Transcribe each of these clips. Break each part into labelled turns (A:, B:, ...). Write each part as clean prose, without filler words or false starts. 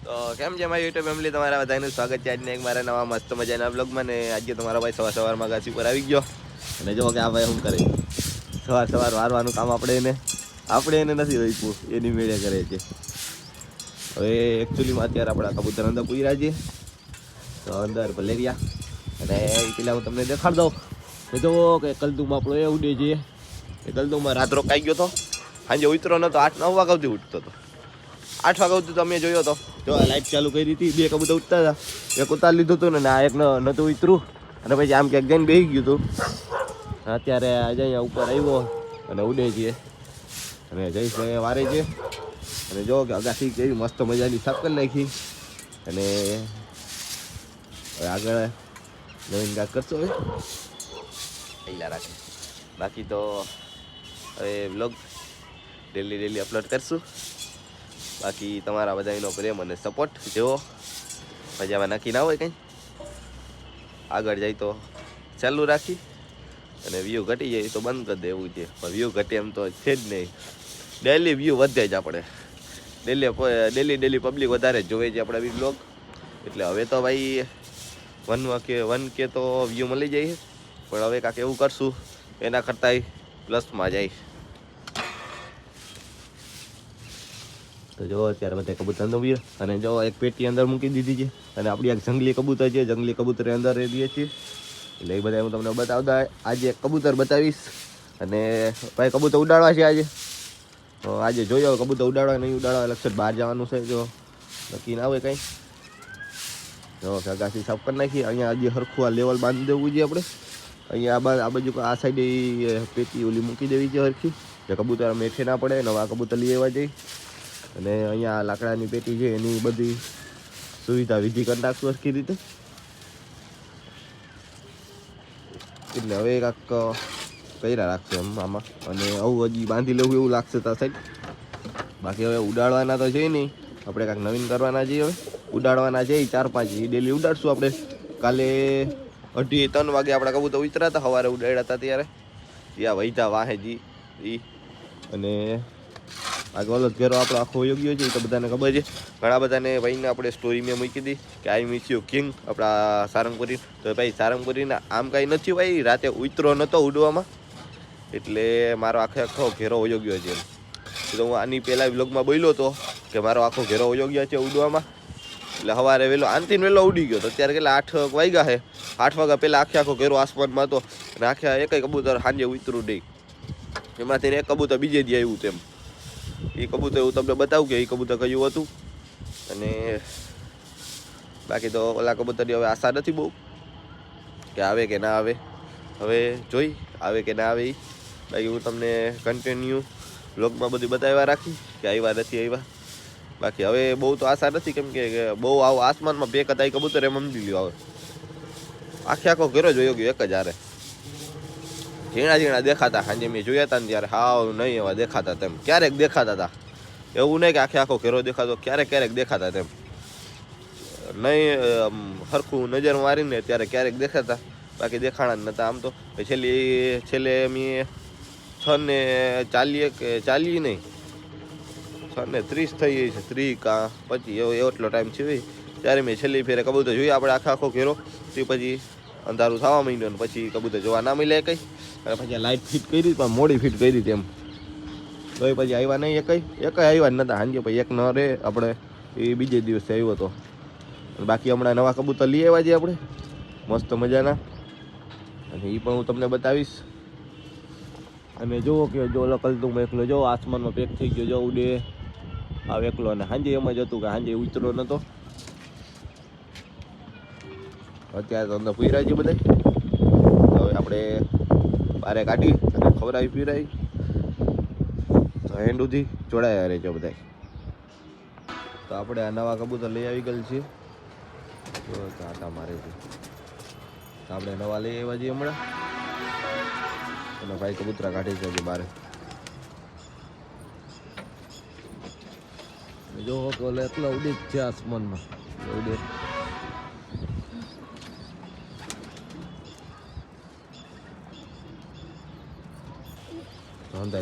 A: તો કેમ છે મારી યુટ્યુબ ફેમિલી, તમારા બધાનું સ્વાગત છે આજના એક મારા નવા મસ્ત મજાના બ્લોગમાં. ને આજે તમારો ભાઈ સવારમાં ઘાસી પર આવી ગયો અને જો કે આ ભાઈ શું કરે, સવાર વારવાનું કામ આપણે એને નથી રોક્યું, એની મેળે કરે છે. હવે એકચ્યુઅલીમાં અત્યારે આપણા કબૂતર અંદર પૂર્યા છે, તો અંદર ભલે રહ્યા અને પેલા હું તમને દેખાડ દઉં કે જો કે કલદુમાં આપણો એ ઉડે છે. એ કલદુમાં રાત રોકાઈ ગયો હતો, સાંજે ઉતરો નતો, 8-9 વાગ્યા સુધી ઉઠતો હતો. 8 વાગ્યા સુધી તમે જોયો તો, જો લાઈટ ચાલુ કરી હતી, 2 કબૂતર ઉઠતા હતા, એક ઉતારી લીધું હતું ને આ એક નતું ઉતરું અને પછી આમ ક્યાંક જઈને બેસી ગયું હતું. અત્યારે આજે અહીંયા ઉપર આવ્યો અને ઉડે છે અને જયેશભાઈ વારે છે. અને જો કે અગાસી કેવી મસ્ત મજાની સાફ કરી નાખી અને હવે આગળ નવીન કાંક કરશો હવે પહેલાં રાખે. બાકી તો હવે બ્લોગ ડેલી અપલોડ કરશું. બાકી તમારા બધાનો પ્રેમ અને સપોર્ટ જેવો મજામાં નક્કી ના હોય કંઈ, આગળ જાય તો ચાલુ રાખી અને વ્યૂ ઘટી જાય તો બંધ કરી દેવું છે. પણ વ્યૂ ઘટે એમ તો છે જ નહીં, ડેલી વ્યૂ વધે જ. આપણે ડેલી પબ્લિક વધારે જ જોવે છે આપણા બી બ્લોગ. એટલે હવે તો ભાઈ 1K તો વ્યૂ મળી જાય, પણ હવે કાંઈક એવું કરશું એના કરતાંય પ્લસમાં જાય. તો જો અત્યારે બધા કબૂતર અંદર વીર અને જો એક પેટી અંદર મૂકી દીધી છે અને આપણી એક જંગલી કબૂતર છે, જંગલી કબૂતર અંદર રહીએ છીએ. એટલે એ બધા હું તમને બતાવતા આજે એક કબૂતર બતાવીશ. અને ભાઈ કબૂતર ઉડાડવા છે આજે, તો આજે જોયો કબૂતર ઉડાડવા નહીં ઉડાડવા, લક્ષર બહાર જવાનું છે, જો નક્કી ના હોય કંઈ. જો અગાસી સાફ કરી નાખી, અહીંયા હજી સરખું આ લેવલ બાંધી દેવું છે આપણે. અહીંયા આ બાજુ આ સાઈડ પેટી ઓલી મૂકી દેવી છે સરખી, જે કબૂતર મેઠે ના પડે. નવા કબૂતર લઈ આવવા જઈ અને અહીંયા લાકડાની પેટી છે એની બધી સુવિધા વિધિ કરી નાખશું સરખી રીતે. એટલે હવે કાંઈક કર્યા રાખશે એમ આમાં, અને આવું હજી બાંધી લેવું એવું લાગશે ત્યાં સાઈડ. બાકી હવે ઉડાડવાના તો છે નહીં, આપણે કાંઈક નવીન કરવાના છીએ. હવે ઉડાડવાના છે 4-5 ડેલી ઉડાડશું આપણે. કાલે 2:30-3 વાગે આપણા કબૂતર ઉતર્યા હતા, સવારે ઉડાડ્યા હતા ત્યારે ત્યાં વહીતા વાહેજી એ. અને આગળ ઓલો ઘેરો આપણો આખો યોગ્ય છે, એ તો બધાને ખબર છે. ઘણા બધાને ભાઈને આપણે સ્ટોરી મેં મૂકી હતી કે આઈ મિસ યુ કિંગ આપણા સારંગપુરી. તો ભાઈ સારંગપુરીના આમ કાંઈ નથી ભાઈ, રાતે ઉતરો નહોતો ઉડવામાં, એટલે મારો આખો ઘેરો યોગ્ય છે. તો હું આની પહેલાં બ્લોગમાં બોલ્યો હતો કે મારો આખો ઘેરો યોગ્ય છે ઉડવામાં. એટલે સવારે વહેલો આનથી વહેલો ઉડી ગયો તો અત્યારે કેટલા 8 વાગ્યા છે. 8 વાગ્યા પહેલાં આખો ઘેરો આસમાનમાં હતો અને આખા એકય કબૂતર સાંજે ઉતરું નહીં. એમાંથી એક કબૂતર બીજે દી આવ્યું તેમ. એ કબૂતર હું તમને બતાવું કે એ કબૂતર કયું હતું. અને બાકી તો ઓલા કબૂતરની હવે આશા નથી બહુ કે આવે કે ના આવે, હવે જોઈ આવે કે ના આવે એ. બાકી હું તમને કન્ટિન્યુ બ્લોગમાં બધું બતાવ્યા રાખી કે આવ્યા નથી આવ્યા. બાકી હવે બહુ તો આશા નથી, કેમ કે બહુ આવો આસમાનમાં બે કદાચ કબૂતર એમ સમજી લ્યો. હવે આખો ઘેરો જોયો ગયો એક જ હારે, ઝીણા દેખાતા. સાંજે મેં જોયા હતા ને ત્યારે હાવ નહીં એવા દેખાતા તેમ, ક્યારેક દેખાતા હતા. એવું નહીં કે આખો ઘેરો દેખાતો, ક્યારેક દેખાતા તેમ, નહીં સરખું નજર મારીને ત્યારે ક્યારેક દેખાતા, બાકી દેખાણા જ નહોતા. આમ તો છેલ્લે મેં 6:40 નહીં 6:30 થઈ ગઈ છે, 30 કાં 25 એટલો ટાઈમ છે ત્યારે મેં છેલ્લી ફેરે કબૂતર જોઈએ આપણે આખો ઘેરો. તે પછી અંધારું થવા માંડ્યું ને પછી કબૂતર જોવા ના મળે કંઈ. અને પછી લાઇટ ફિટ કરી પણ મોડી ફિટ કરી તેમ, તો એ પછી આવ્યા નહીં એકય આવ્યા જ નહોતા. સાંજે પછી એક ન રહે આપણે, એ બીજે દિવસે આવ્યો હતો. બાકી હમણાં નવા કબૂતર લઈ આવ્યા છે આપણે મસ્ત મજાના, અને એ પણ હું તમને બતાવીશ. અને જુઓ કે જો કલતું એકલો જો આસમાનમાં પેક થઈ ગયો, જો ઉડે આ એકલો. અને સાંજે એમ જ હતું કે સાંજે ઉતરો નહોતો. અત્યારે તો અંદર પીરાય છે બધા. હવે આપણે બારે કાઢી અને ખવડાવી પીરાય તો એન્ડ સુધી જોડાયા રહે છે બધા. તો આપણે આ નવા કબૂતર લઈ આવી ગયેલ છે, આટા મારે છે. તો આપણે નવા લઈ આવ્યા છીએ હમણાં, અને ભાઈ કબૂતરા કાઢી છે બારે. જો ઓલે એટલા ઉડે જ છે આસમાનમાં, ઉડે.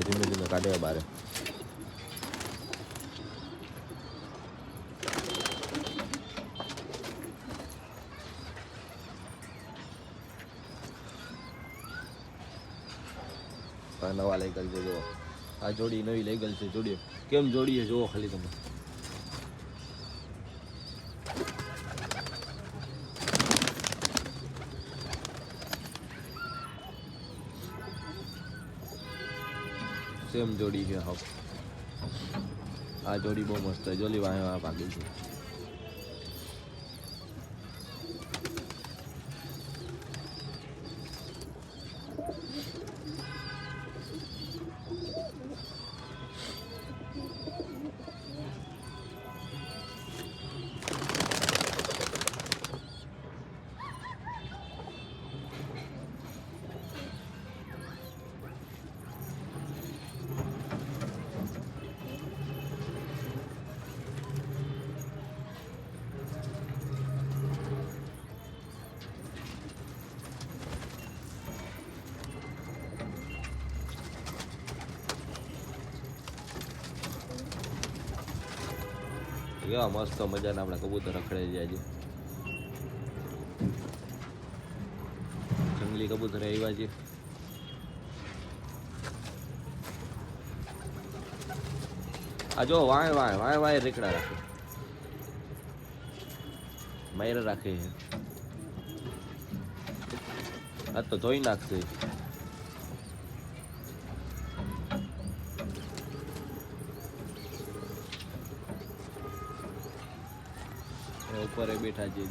A: ધીમે કાઢે બારે. આ નવા લઈ ગયેલ છે જો આ જોડી નવી લઈ ગયેલ છે જોડી કેમ જોડીએ જુઓ ખાલી તમે સેમ જોડી છે હા આ જોડી બહુ મસ્ત છે જોલી વાહ વાહ ભાગી છે કેવા મસ્ત મજાના આપણા કબૂતર રખડે છે આજે જંગલી કબૂતર આવ્યા છે આ જો વાય વાય વાય વાય રેકડા રાખે માયરા રાખે છે આ તો ધોઈ નાખશે ઉપર બેઠા છે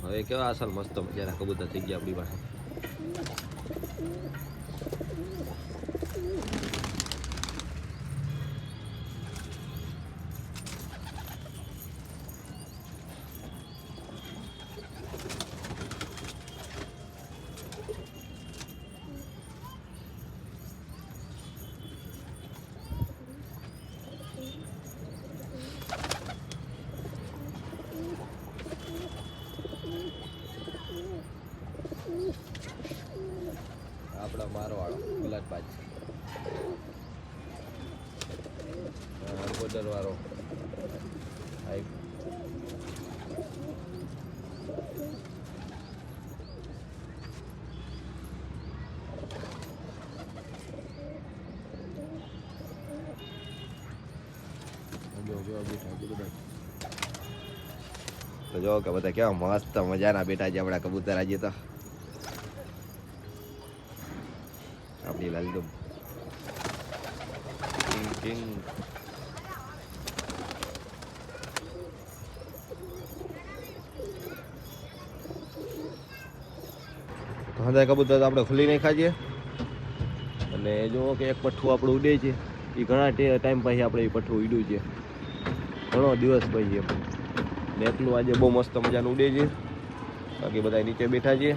A: હવે કેવા અસલ મસ્ત મજાના કબૂતર થઈ ગયા આપણી પાસે આપણા મારો વાળો ગુલાબબાજ બોર્ડર વાળો તો જો કે બધા કેવા મસ્ત મજાના બેઠા છે આપણા કબૂતર આજે તો આપણી લાલદમ કિંગ કિંગ તો કબૂતર આપણે ખુલ્લી નાખ્યા છીએ અને જો કે એક પઠ્ઠું આપણું ઉડે છે એ ઘણા ટાઈમ પછી આપણે એ પઠ્ઠું ઉડ્યું છે ઘણો દિવસ પછી એમ ને એટલું આજે બહુ મસ્ત મજાનું ઉડે છે બાકી બધા નીચે બેઠા છે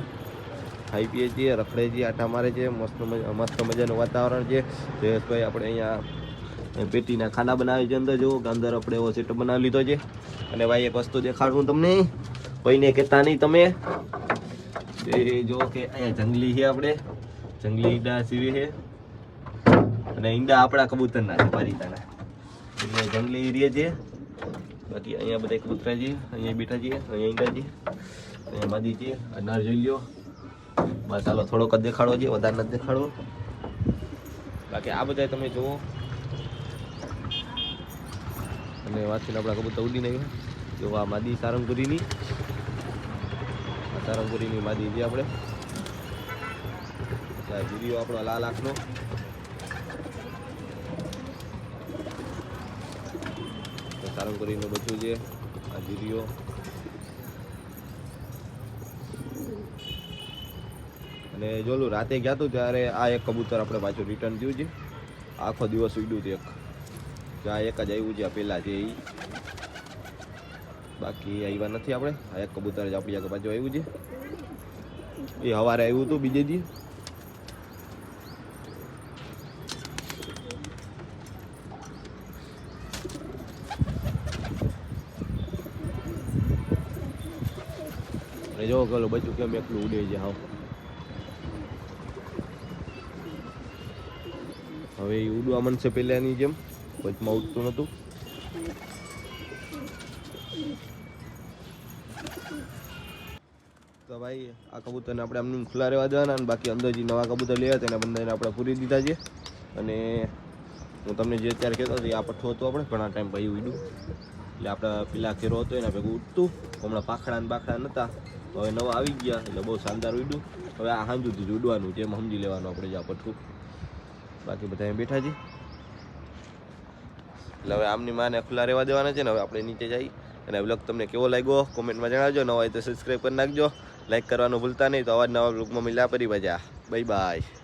A: ખાઈ પીએ છીએ રખડે છીએ આટા મારે છે મસ્ત મજાનું વાતાવરણ છે જયેશભાઈ આપણે અહીંયા પેટીના ખાના બનાવે છે અંદર જો અંદર આપણે એવો સેટઅપ બનાવી લીધો છે અને ભાઈ એક વસ્તુ દેખાડું તમને કોઈને કહેતા નહીં તમે એ જો કે અહીંયા જંગલી છે આપણે જંગલી ઈંડા સીવી છે અને ઈંડા આપણા કબૂતરના છે પારિતાના એટલે જંગલી એરિયા છે બાકી અહીંયા બધા કબૂતરા છે અહીંયા બેઠા છીએ અહીંયા ઈંડા છે અહીંયા માદી છે અનાર જોઈ લ્યો બસ ચાલો થોડોક જ દેખાડો છે વધારે નથી દેખાડવો બાકી આ બધા તમે જુઓ અને વાંચીને આપણા કબૂતર ઉડીને આવ્યા જો આ માદી સારંગપુરીની સારંગપુરીની માદી છે આપણે વિડીયો આપણો લાલ આંખનો સારંગપુરીનું બધું છે આ વિડીયો અને જોલું રાતે ગયા હતું ત્યારે આ એક કબૂતર આપણે પાછું રિટર્ન થયું છે આખો દિવસ ઉડ્યું હતું એક જ્યાં એક જ આવ્યું છે આ પહેલાં છે એ બાકી આવ્યા નથી આપણે આ એક કબૂતર જ આપણી આગળ પાછું આવ્યું છે એ સવારે આવ્યું હતું બીજે દી જો ગલો બચ્ચું કેમ એકલું ઉડે છે હાવ. હવે એ ઉડવા મનશે પહેલાની જેમ, વચમાં ઉડતું નહોતું. તો ભાઈ આ કબૂતરને આપણે આમ ખુલ્લા રહેવા દેવાના, અને બાકી અંદર જે નવા કબૂતર લેવા તેના બંધાઈને આપણે પૂરી દીધા છે. અને હું તમને જે અત્યારે કહેતો હતો આ પઠ્ઠો હતો આપણે ઘણા ટાઈમ પછી ઉડ્યું, એટલે આપણે પેલા ઘેરો હતો એના ભેગું ઉડતું. હમણાં પાખડા ને બાખડા નહોતા, તો હવે નવા આવી ગયા એટલે બહુ શાનદાર ઉડ્યું. હવે આ સાંજુ સુધી ઉડવાનું છે, એમ સમજી લેવાનું આપણે જે આ પઠ્ઠું. બાકી બધા અહીં બેઠા છે એટલે હવે આમની માને ખુલ્લા રહેવા દેવાના છે ને. હવે આપણે નીચે જઈ અને વ્લોગ તમને કેવો લાગ્યો કોમેન્ટમાં જણાવજો. નવા હોય તો સબસ્ક્રાઈબ કરી નાખજો, લાઈક કરવાનું ભૂલતા નહીં. તો અવાજ નવા વ્લોગમાં મિલા પરી બજા. Bye bye.